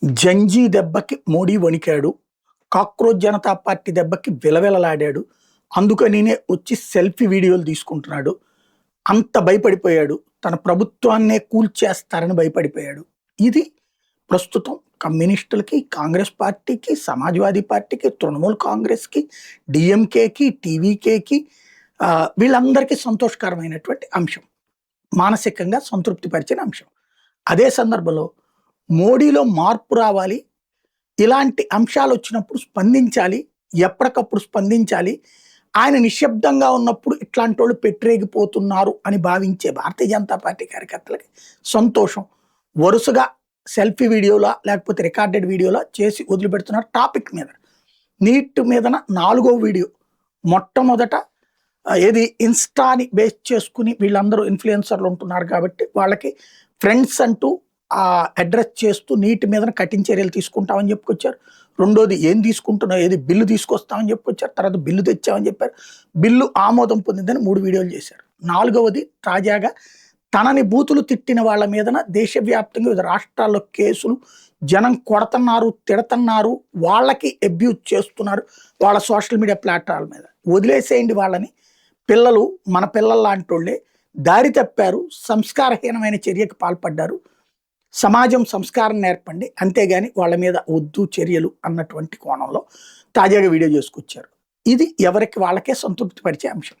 జంజీ దెబ్బకి Modi వణికాడు. Cockroach Janata party దెబ్బకి విలవిలలాడాడు. అందుకనినే వచ్చి సెల్ఫీ వీడియోలు తీసుకుంటున్నాడు. అంత భయపడిపోయాడు. తన ప్రభుత్వాన్నే కూల్చేస్తారని భయపడిపోయాడు. ఇది ప్రస్తుతం కమ్యూనిస్టులకి, కాంగ్రెస్ పార్టీకి, సమాజ్వాదీ పార్టీకి, తృణమూల్ కాంగ్రెస్‌కి, డీఎంకేకి, టీవీకేకి వీళ్ళందరికీ సంతోషకరమైనటువంటి అంశం. మానసికంగా సంతృప్తి పరిచిన అంశం. అదే సందర్భంలో మోడీలో మార్పు రావాలి. ఇలాంటి అంశాలు వచ్చినప్పుడు స్పందించాలి. ఎప్పటికప్పుడు స్పందించాలి. ఆయన నిశ్శబ్దంగా ఉన్నప్పుడు ఇట్లాంటోళ్ళు పెట్టిరేగిపోతున్నారు అని భావించే భారతీయ జనతా పార్టీ కార్యకర్తలకి సంతోషం. వరుసగా సెల్ఫీ వీడియోలా లేకపోతే రికార్డెడ్ వీడియోలా చేసి వదిలిపెడుతున్నారు టాపిక్ మీద. నీట్ మీదన 4వ వీడియో. మొట్టమొదట ఏది ఇన్‌స్టాని బేస్ చేసుకొని వీళ్ళందరూ ఇన్‌ఫ్లుయెన్సర్‌లు ఉంటున్నారు కాబట్టి వాళ్ళకి ఫ్రెండ్స్ అంటూ అడ్రస్ చేస్తూ నీటి మీదన కఠిన చర్యలు తీసుకుంటామని చెప్పుకొచ్చారు. రెండోది ఏం తీసుకుంటున్నావు, ఏది బిల్లు తీసుకొస్తామని చెప్పుకొచ్చారు. తర్వాత బిల్లు తెచ్చామని చెప్పారు. బిల్లు ఆమోదం పొందిందని 3 వీడియోలు చేశారు. 4వది తాజాగా తనని బూతులు తిట్టిన వాళ్ళ మీదన దేశవ్యాప్తంగా వివిధ రాష్ట్రాల్లో కేసులు, జనం కొడుతున్నారు, తిడుతున్నారు, వాళ్ళకి అబ్యూజ్ చేస్తున్నారు వాళ్ళ సోషల్ మీడియా ప్లాట్‌ఫామ్‌ల మీద. వదిలేసేయండి వాళ్ళని. పిల్లలు మన పిల్లల్లాంటోళ్ళే. దారి తప్పారు, సంస్కారహీనమైన చర్యకు పాల్పడ్డారు. సమాజం సంస్కారం నేర్పండి, అంతేగాని వాళ్ళ మీద వద్దు చర్యలు అన్నటువంటి కోణంలో తాజాగా వీడియో చేసుకొచ్చారు. ఇది ఎవరికి వాళ్ళకే సంతృప్తి పరిచే అంశం.